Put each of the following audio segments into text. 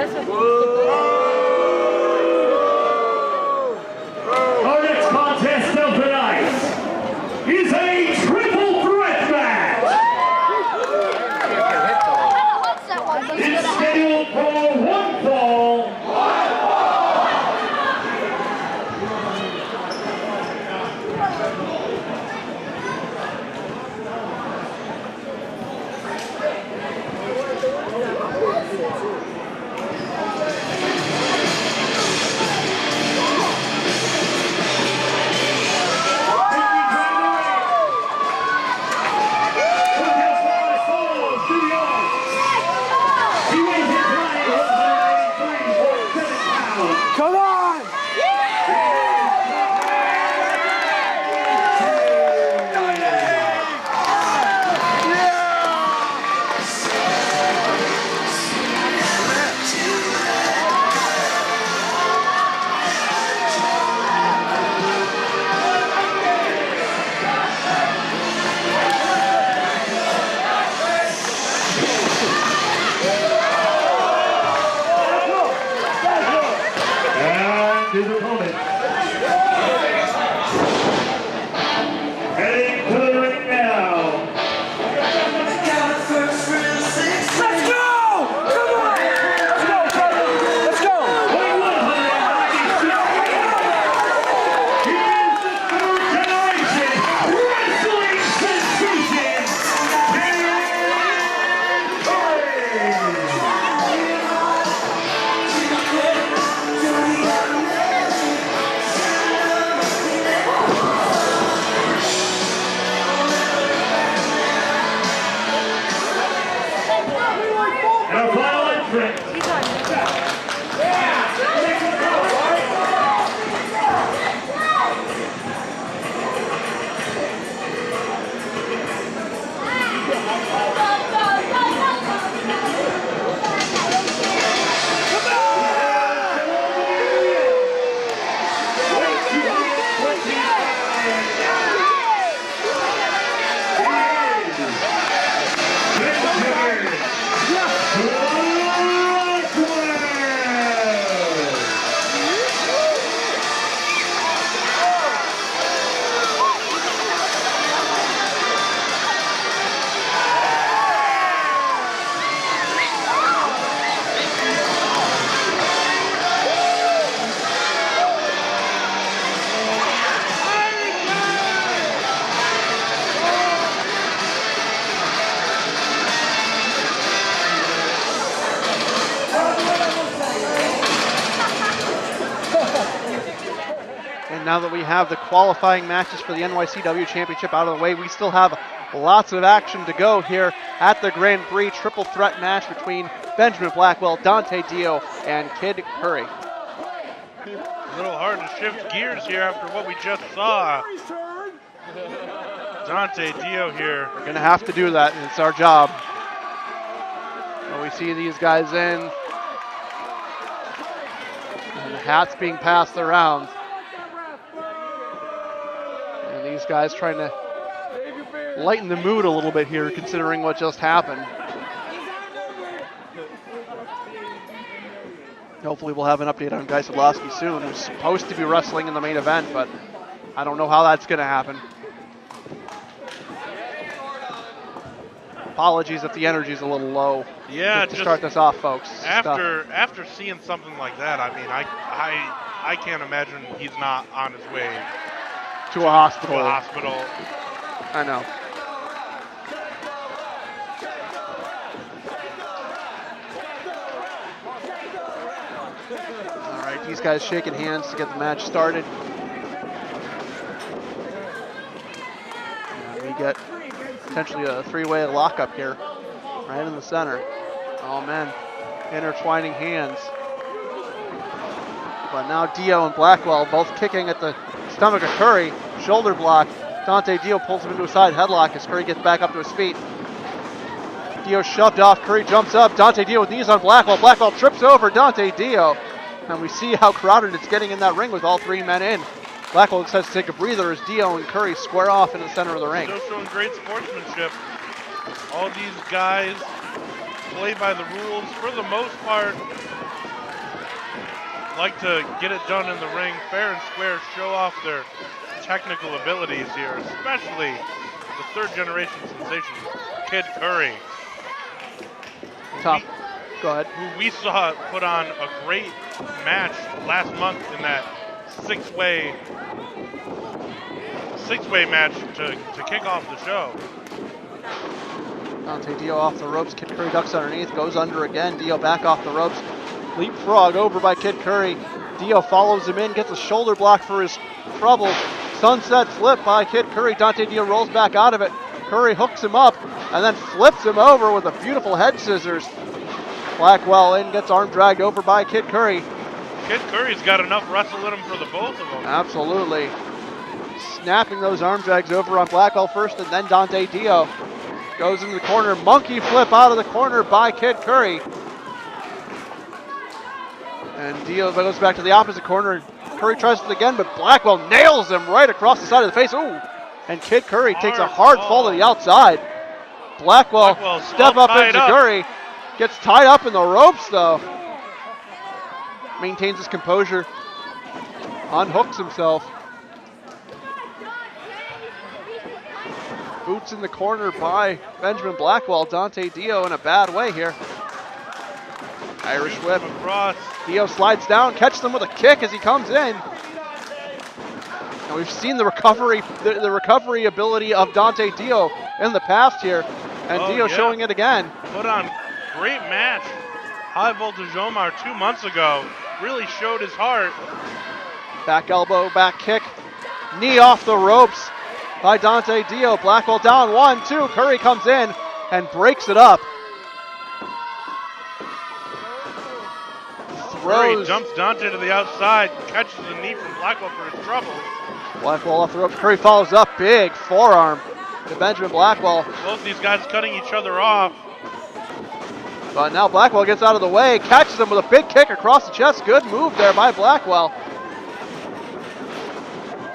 Our next contest of the night is a triple threat match. It's scheduled for one fall. Come on! His opponent. Heading to the ring now. Let's go! Come on! Let's go, brother! Let's go! Weighing 196 he is the third generation wrestling sensation, and our final entrant. And now that we have the qualifying matches for the NYCW Championship out of the way, we still have lots of action to go here at the Grand Prix. Triple threat match between Benjamin Blackwell, Dante Dio, and Kid Curry. A little hard to shift gears here after what we just saw. Dante Dio here. We're going to have to do that, and it's our job. So we see these guys in, and the hats being passed around. And these guys trying to lighten the mood a little bit here, considering what just happened. Hopefully we'll have an update on Guy Sadlowski soon, who's supposed to be wrestling in the main event, but I don't know how that's going to happen. Apologies if the energy's a little low. Yeah, to start this off, folks. After seeing something like that, I mean, I can't imagine he's not on his way to a hospital. I know. All right, these guys shaking hands to get the match started. And we get potentially a three-way lockup here, right in the center. Oh man, intertwining hands. But now Dio and Blackwell both kicking at the stomach of Curry. Shoulder block. Dante Dio pulls him into a side headlock as Curry gets back up to his feet. Dio shoved off. Curry jumps up. Dante Dio with knees on Blackwell. Blackwell trips over Dante Dio. And we see how crowded it's getting in that ring with all three men in. Blackwell decides to take a breather as Dio and Curry square off in the center of the ring. Still showing great sportsmanship. All these guys play by the rules for the most part. like to get it done in the ring, fair and square, show off their technical abilities here, especially the third generation sensation, Kid Curry. Top. Go ahead. Who we saw put on a great match last month in that six-way match to kick off the show. Dante Dio off the ropes. Kid Curry ducks underneath, goes under again. Dio back off the ropes. Leapfrog over by Kid Curry. Dio follows him in, gets a shoulder block for his trouble. Sunset flip by Kid Curry. Dante Dio rolls back out of it. Curry hooks him up and then flips him over with a beautiful head scissors. Blackwell in, gets arm dragged over by Kid Curry. Kid Curry's got enough wrestle in him for the both of them. Absolutely. Snapping those arm drags over on Blackwell first and then Dante Dio. Goes into the corner, monkey flip out of the corner by Kid Curry. And Dio goes back to the opposite corner. Curry tries it again, but Blackwell nails him right across the side of the face. Ooh! And Kid Curry takes a hard fall to the outside. Blackwell step up into Curry. Gets tied up in the ropes though. Maintains his composure. Unhooks himself. Boots in the corner by Benjamin Blackwell. Dante Dio in a bad way here. Irish whip. Across. Dio slides down, catches him with a kick as he comes in. Now we've seen the recovery ability of Dante Dio in the past here, and Dio showing it again. Put on great match. High Voltage Omar 2 months ago really showed his heart. Back elbow, back kick, knee off the ropes by Dante Dio. Blackwell down, 1, 2. Curry comes in and breaks it up. Curry jumps Dante to the outside, catches the knee from Blackwell for his trouble. Blackwell off the ropes. Curry follows up, big forearm to Benjamin Blackwell. Both these guys cutting each other off. But now Blackwell gets out of the way, catches him with a big kick across the chest. Good move there by Blackwell.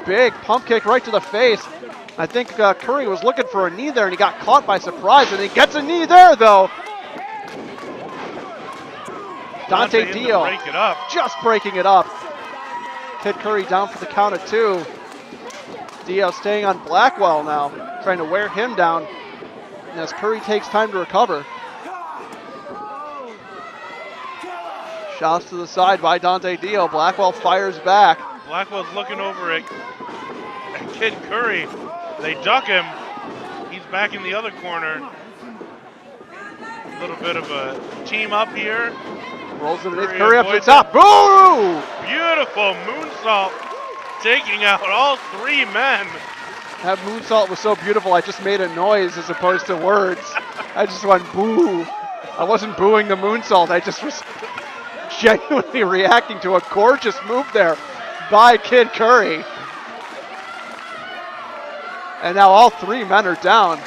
Big pump kick right to the face. I think Curry was looking for a knee there and he got caught by surprise, and he gets a knee there though. Dante Dio just breaking it up. Kid Curry down for the count of 2. Dio staying on Blackwell now, trying to wear him down as Curry takes time to recover. Shots to the side by Dante Dio. Blackwell fires back. Blackwell's looking over at Kid Curry. They duck him. He's back in the other corner. A little bit of a team up here. Rolls underneath, Curry up to the top. Boo! Beautiful moonsault, taking out all 3 men. That moonsault was so beautiful, I just made a noise as opposed to words. I just went boo. I wasn't booing the moonsault, I just was genuinely reacting to a gorgeous move there by Kid Curry. And now all 3 men are down.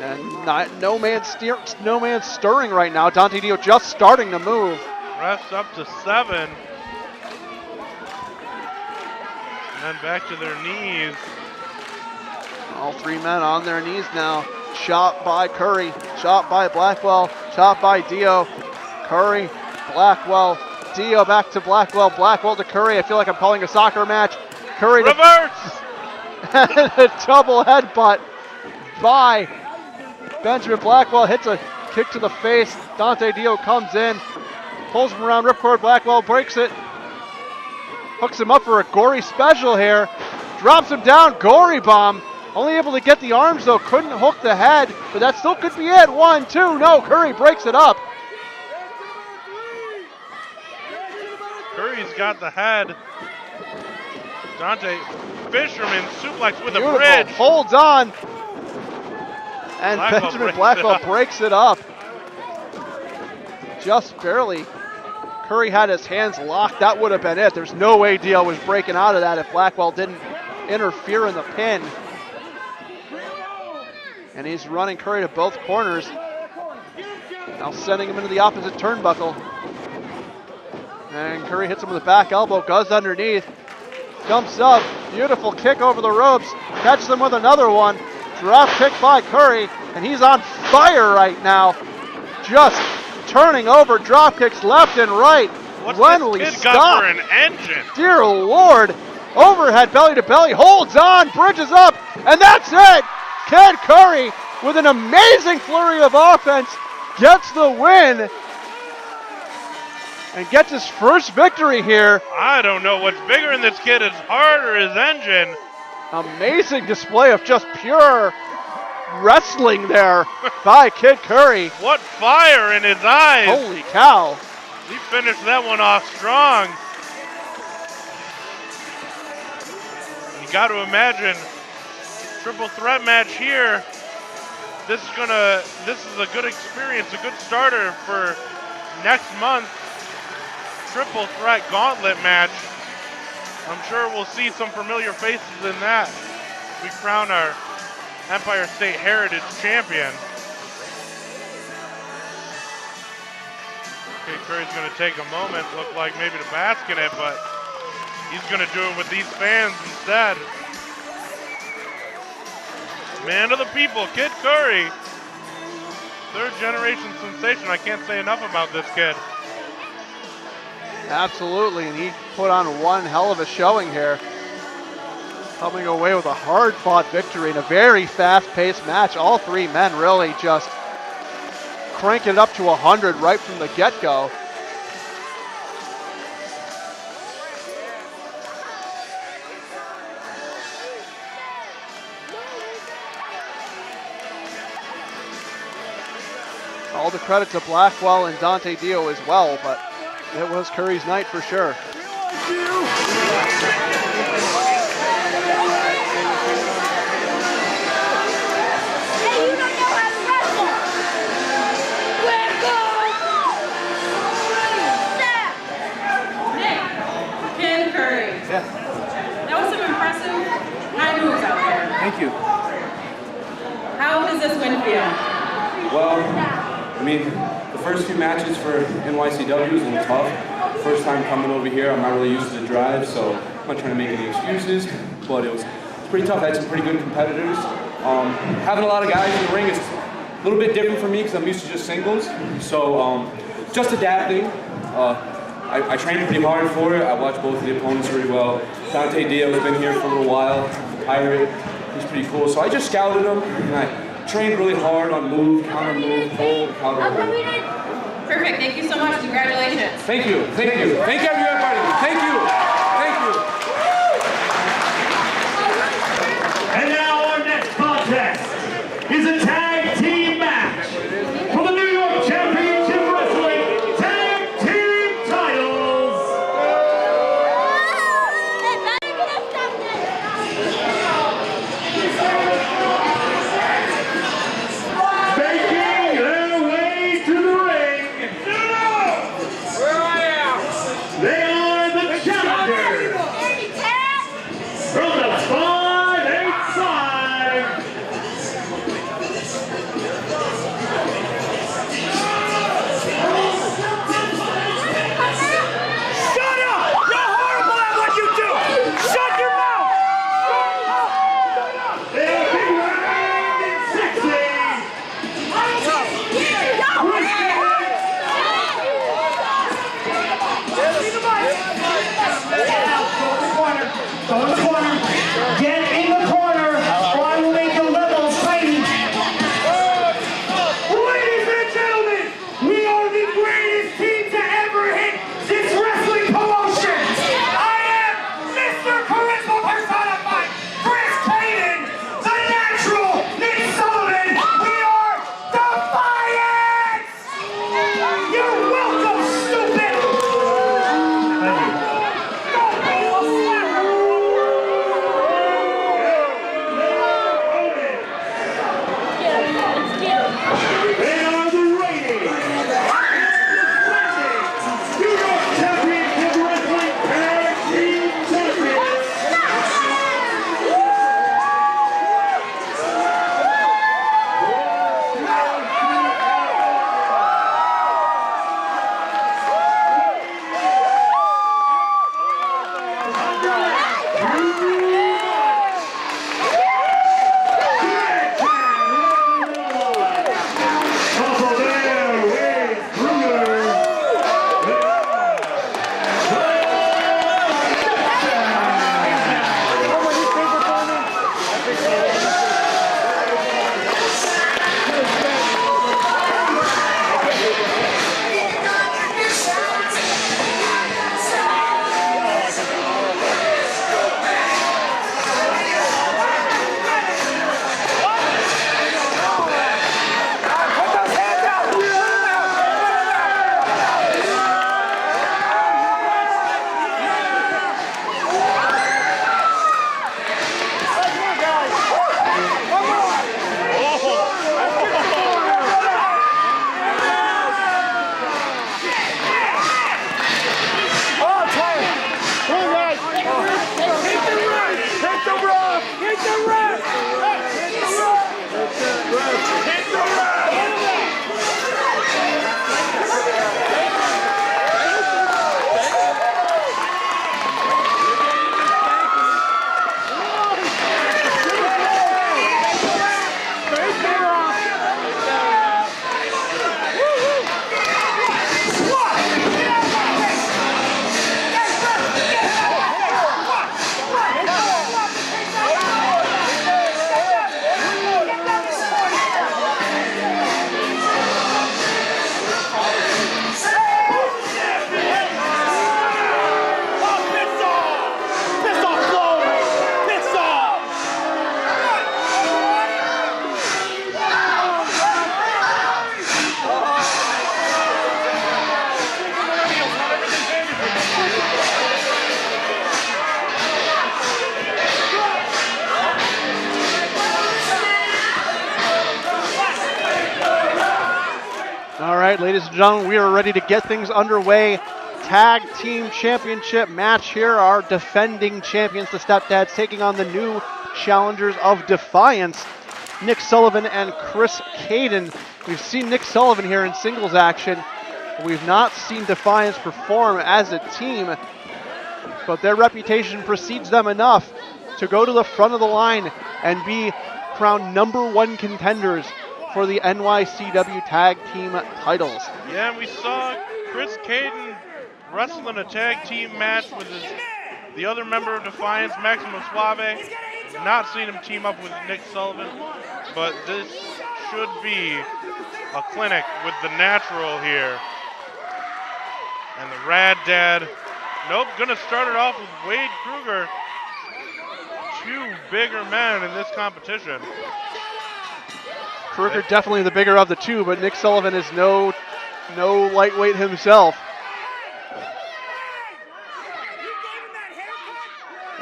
And no man stirring right now. Dante Dio just starting to move. Refs up to 7. And then back to their knees. All 3 men on their knees now. Shot by Curry, shot by Blackwell, shot by Dio. Curry, Blackwell, Dio back to Blackwell, Blackwell to Curry. I feel like I'm calling a soccer match. Curry reverse! A double headbutt by Benjamin Blackwell, hits a kick to the face. Dante Dio comes in, pulls him around, ripcord. Blackwell breaks it, hooks him up for a gory special here, drops him down, gory bomb. Only able to get the arms though, couldn't hook the head, but that still could be it. 1, 2, no, Curry breaks it up. Curry's got the head. Dante, fisherman suplex with Beautiful. A bridge. Holds on. And Blackwell Benjamin Blackwell breaks it up. Just barely. Curry had his hands locked. That would have been it. There's no way Dio was breaking out of that if Blackwell didn't interfere in the pin. And he's running Curry to both corners. Now sending him into the opposite turnbuckle. And Curry hits him with a back elbow, goes underneath, jumps up, beautiful kick over the ropes, catches him with another one, drop kick by Curry, and he's on fire right now. Just turning over drop kicks left and right. What's When will this he kid stop? got for an engine? Dear Lord. Overhead belly to belly, holds on, bridges up, and that's it. Kid Curry with an amazing flurry of offense gets the win and gets his first victory here. I don't know what's bigger in this kid, his heart or his engine. Amazing display of just pure wrestling there by Kid Curry. What fire in his eyes. Holy cow. He finished that one off strong. You got to imagine, triple threat match here. This is a good experience, a good starter for next month. Triple threat gauntlet match. I'm sure we'll see some familiar faces in that. We crown our Empire State Heritage champion. Okay, Curry's going to take a moment, look like maybe to bask in it, but he's going to do it with these fans instead. Man of the people, Kid Curry. Third generation sensation. I can't say enough about this kid. Absolutely, and he put on one hell of a showing here. Coming away with a hard-fought victory in a very fast-paced match. All three men really just cranking it up to 100 right from the get-go. All the credit to Blackwell and Dante Dio as well, but it was Curry's night for sure. Kid Curry. Yeah, That was some impressive high moves out there. thank you. How does this win feel? Well, I mean, the first few matches for NYCW was a little tough. First time coming over here, I'm not really used to the drive, so I'm not trying to make any excuses, but it's pretty tough. I had some pretty good competitors. Having a lot of guys in the ring is a little bit different for me because I'm used to just singles. So just adapting. I trained pretty hard for it. I watched both of the opponents really well. Dante Dio's been here for a little while. Pirate, he's pretty cool. So I just scouted him, and I trained really hard on move, counter move, hold, counter hold. Perfect. Thank you so much. Congratulations. Thank you. Thank you. Thank everybody. Thank you. Thank you. And now our next contest is a tag team match for the New York Championship Wrestling Tag Team titles. Making their way to the ring. They are the challengers from the 585. right, ladies and gentlemen, we are ready to get things underway. Tag Team Championship match here. Our defending champions, the Stepdads, taking on the new challengers of Defiance, Nick Sullivan and Chris Caden. We've seen Nick Sullivan here in singles action. We've not seen Defiance perform as a team, but their reputation precedes them enough to go to the front of the line and be crowned #1 contenders for the NYCW Tag Team titles. Yeah, and we saw Chris Caden wrestling a tag team match with the other member of Defiance, Maximo Suave. Not seen him team up with Nick Sullivan, but this should be a clinic with the natural here. And the Rad Dad, nope, gonna start it off with Wade Kruger. Two bigger men in this competition. Kruger definitely the bigger of the two, but Nick Sullivan is no lightweight himself.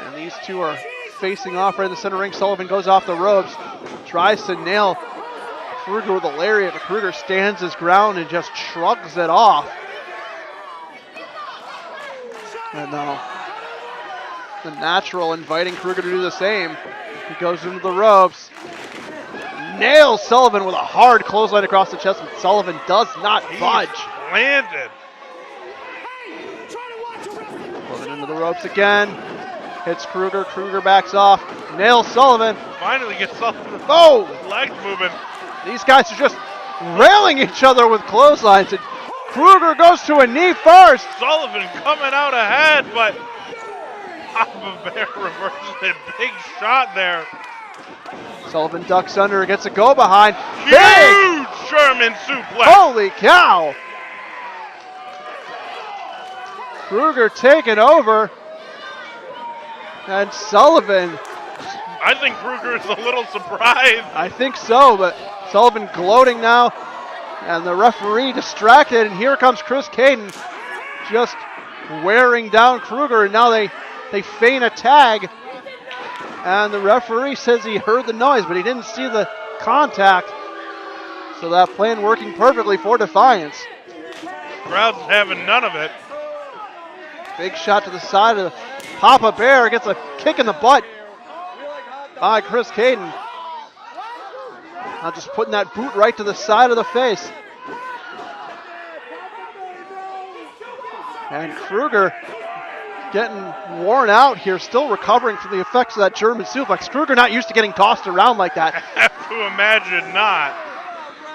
And these two are facing off right in the center ring. Sullivan goes off the ropes, tries to nail Kruger with a lariat, but Kruger stands his ground and just shrugs it off. And now the natural inviting Kruger to do the same. He goes into the ropes, nails Sullivan with a hard clothesline across the chest, but Sullivan does not budge. Landed. Sullivan into the ropes again. Hits Kruger. Kruger backs off. Nails Sullivan. Finally gets Sullivan's legs moving. These guys are just railing each other with clotheslines. And Kruger goes to a knee first. Sullivan coming out ahead, but Papa Bear reverses it. Big shot there. Sullivan ducks under, gets a go behind. Huge Big! German suplex. Holy cow! Kruger taking over. And Sullivan. I think Kruger is a little surprised. I think so, but Sullivan gloating now. And the referee distracted, and here comes Chris Caden just wearing down Kruger, and now they feign a tag. And the referee says he heard the noise, but he didn't see the contact. So that plan working perfectly for Defiance. Crowd's having none of it. Big shot to the side of Papa Bear, gets a kick in the butt by Chris Caden. Now just putting that boot right to the side of the face. And Kruger getting worn out here, still recovering from the effects of that German suplex. Kruger not used to getting tossed around like that. I have to imagine not.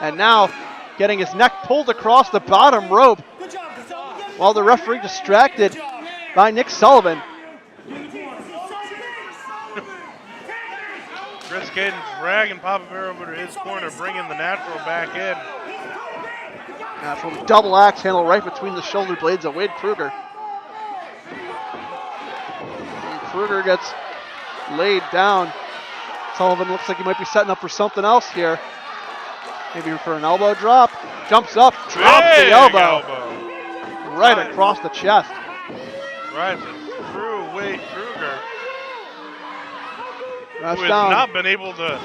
And now getting his neck pulled across the bottom rope while the referee distracted by Nick Sullivan. Chris Caden dragging Papa Bear over to his corner, bringing the natural back in. Natural double axe handle right between the shoulder blades of Wade Kruger. And Kruger gets laid down. Sullivan looks like he might be setting up for something else here. Maybe for an elbow drop. Jumps up, drops the elbow. Right across the chest. Right through Wade Kruger. That's who has down. not been able to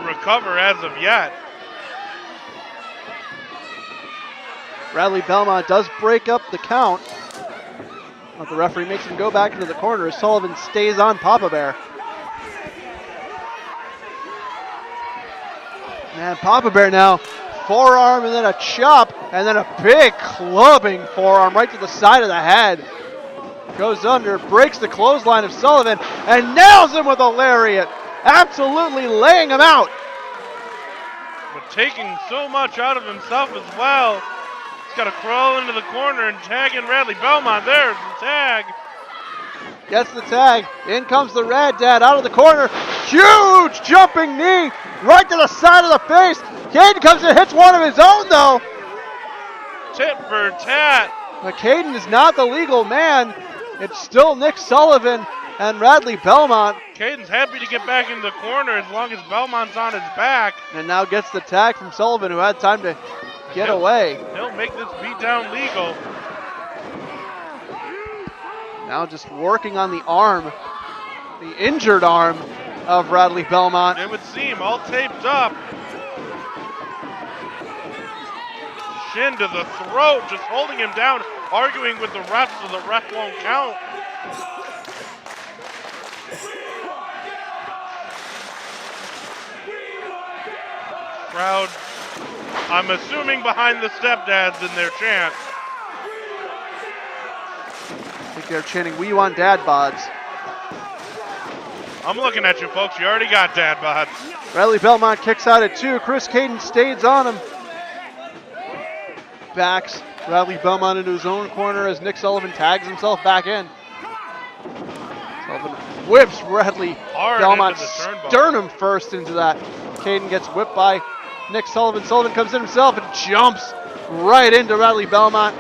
recover as of yet. Bradley Belmont does break up the count, but the referee makes him go back into the corner as Sullivan stays on Papa Bear. And Papa Bear now, forearm and then a chop, and then a big clubbing forearm right to the side of the head. Goes under, breaks the clothesline of Sullivan, and nails him with a lariat. Absolutely laying him out. But taking so much out of himself as well. He's got to crawl into the corner and tag in Bradley Belmont. There's the tag. Gets the tag. In comes the Rad Dad out of the corner. Huge jumping knee right to the side of the face. Caden comes and hits one of his own though. Tit for tat. But Caden is not the legal man. It's still Nick Sullivan and Bradley Belmont. Caden's happy to get back in the corner as long as Belmont's on his back. And now gets the tag from Sullivan, who had time to get away. He'll make this beatdown legal. Now just working on the arm, the injured arm of Bradley Belmont. It would seem all taped up. shin to the throat, just holding him down, arguing with the refs so the ref won't count. Crowd, I'm assuming behind the Stepdads in their chant. I think they're chanting, "We want dad bods." I'm looking at you folks, you already got dad bods. Bradley Belmont kicks out at 2. Chris Caden stays on him. Backs Bradley Belmont into his own corner as Nick Sullivan tags himself back in. Sullivan whips Bradley Hard Belmont into the turnbuckle. sternum first into that. Caden gets whipped by Nick Sullivan. Sullivan comes in himself and jumps right into Bradley Belmont.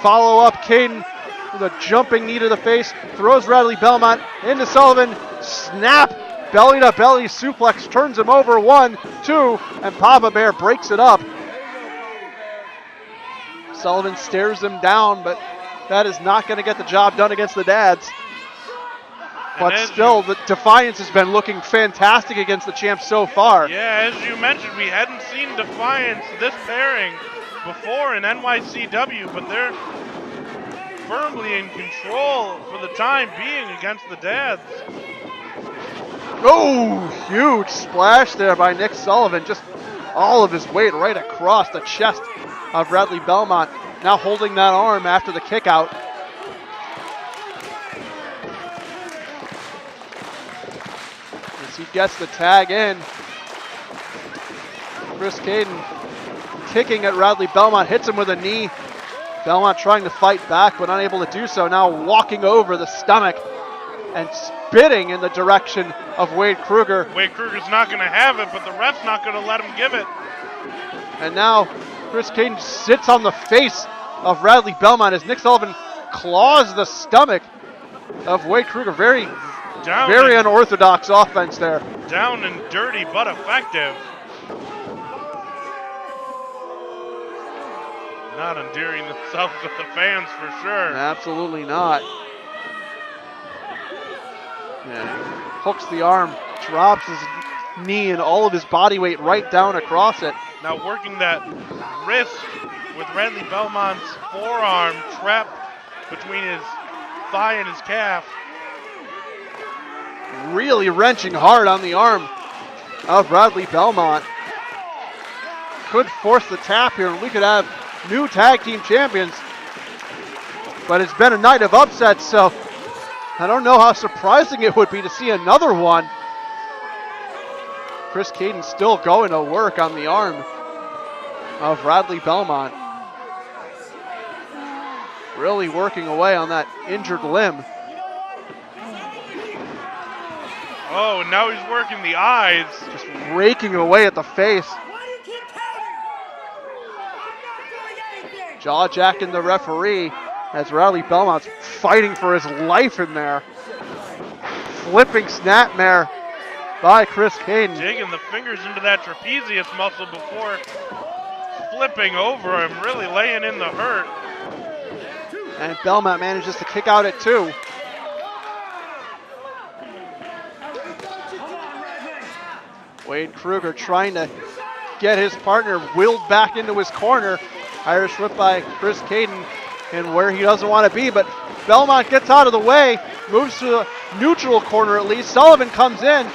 Follow up Caden with a jumping knee to the face. Throws Bradley Belmont into Sullivan. Snap. Belly to belly suplex. Turns him over. 1, 2. And Papa Bear breaks it up. Sullivan stares him down, but that is not going to get the job done against the Dads. But still, the Defiance has been looking fantastic against the champs so far. Yeah, as you mentioned, we hadn't seen Defiance this pairing before in NYCW, but they're firmly in control for the time being against the Dads. Oh, huge splash there by Nick Sullivan. Just all of his weight right across the chest of Bradley Belmont. Now holding that arm after the kick out. As he gets the tag in. Chris Caden kicking at Bradley Belmont, hits him with a knee. Belmont trying to fight back, but unable to do so. Now walking over the stomach and spitting in the direction of Wade Kruger. Wade Kruger's not going to have it, but the ref's not going to let him give it. And now Chris Caden sits on the face of Bradley Belmont as Nick Sullivan claws the stomach of Wade Kruger. Very unorthodox offense there. Down and dirty, but effective. Not endearing themselves with the fans for sure. Absolutely not. Yeah. Hooks the arm, drops his knee and all of his body weight right down across it. Now working that wrist with Bradley Belmont's forearm trapped between his thigh and his calf. Really wrenching hard on the arm of Bradley Belmont. Could force the tap here and we could have new tag team champions. But it's been a night of upsets, so I don't know how surprising it would be to see another one. Chris Caden still going to work on the arm of Bradley Belmont. Really working away on that injured limb. Oh, and now he's working the eyes. Just raking away at the face. Jaw-jacking the referee as Bradley Belmont's fighting for his life in there. Flipping snapmare by Chris Caden. Digging the fingers into that trapezius muscle before flipping over him, really laying in the hurt. And Belmont manages to kick out at 2. Wade Kruger trying to get his partner willed back into his corner. Irish whip by Chris Caden and where he doesn't want to be, but Belmont gets out of the way, moves to the neutral corner at least. Sullivan comes in,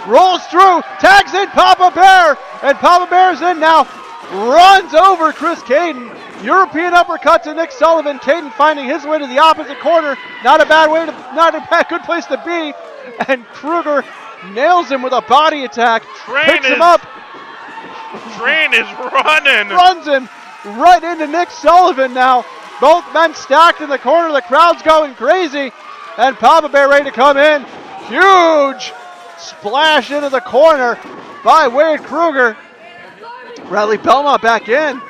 rolls through, tags in Papa Bear, and Papa Bear's in now, runs over Chris Caden. European uppercut to Nick Sullivan. Caden finding his way to the opposite corner. Not a bad good place to be. And Kruger nails him with a body attack. Picks him up. Train is running. Runs him right into Nick Sullivan now. Both men stacked in the corner. The crowd's going crazy. And Papa Bear ready to come in. Huge splash into the corner by Wade Kruger. Bradley Belmont back in.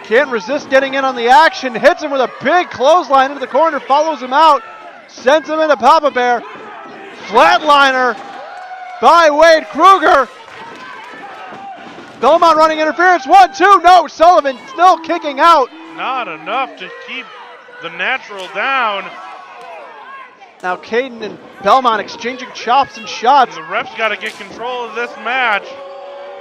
Can't resist getting in on the action. Hits him with a big clothesline into the corner. Follows him out. Sends him into Papa Bear. Flatliner by Wade Kruger. Belmont running interference. 1, 2. No, Sullivan still kicking out. Not enough to keep the natural down. Now Caden and Belmont exchanging chops and shots. And the ref's got to get control of this match.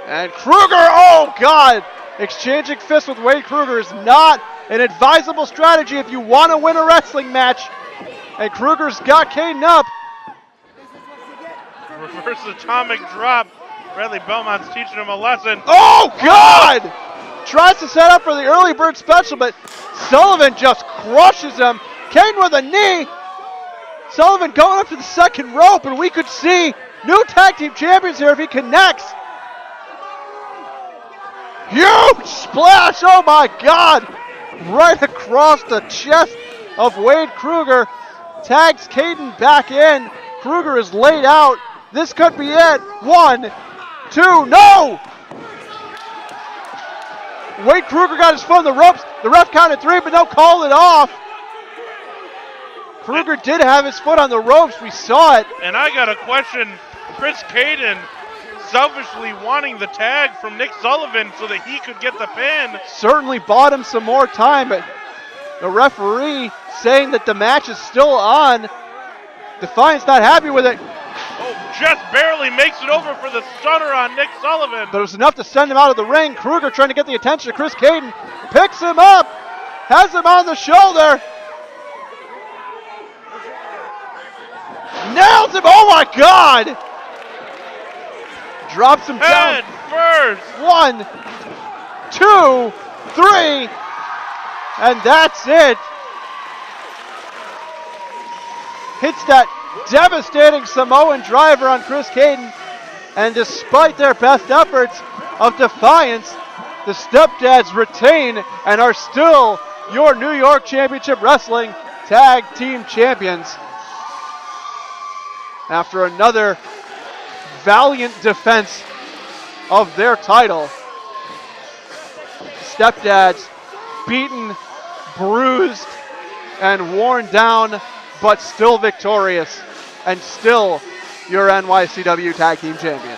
And Kruger, oh God, Exchanging fists with Wade Kruger is not an advisable strategy if you want to win a wrestling match. And Kruger's got Caden up. Reverse atomic drop. Bradley Belmont's teaching him a lesson. Oh, God! Tries to set up for the early bird special, but Sullivan just crushes him. Caden with a knee. Sullivan going up to the second rope, and we could see new tag team champions here if he connects. Huge splash, oh my God! Right across the chest of Wade Kruger. Tags Caden back in. Kruger is laid out. This could be it. 1, 2, no! Wade Kruger got his foot on the ropes. The ref counted 3, but no, called it off. Kruger did have his foot on the ropes. We saw it. And I got a question. Chris Caden selfishly wanting the tag from Nick Sullivan so that he could get the pin. Certainly bought him some more time, but the referee saying that the match is still on. Defiance not happy with it. Oh, just barely makes it over for the stunner on Nick Sullivan. But it was enough to send him out of the ring. Kruger trying to get the attention of Chris Caden. Picks him up. Has him on the shoulder. Nails him. Oh my God. Drops him down. Head first. 1, 2, 3. And that's it. Hits that devastating Samoan driver on Chris Caden. And despite their best efforts of Defiance, the Stepdads retain and are still your New York Championship Wrestling Tag Team Champions. After another valiant defense of their title, Stepdads beaten, bruised, and worn down, but still victorious, and still your NYCW Tag Team Champion.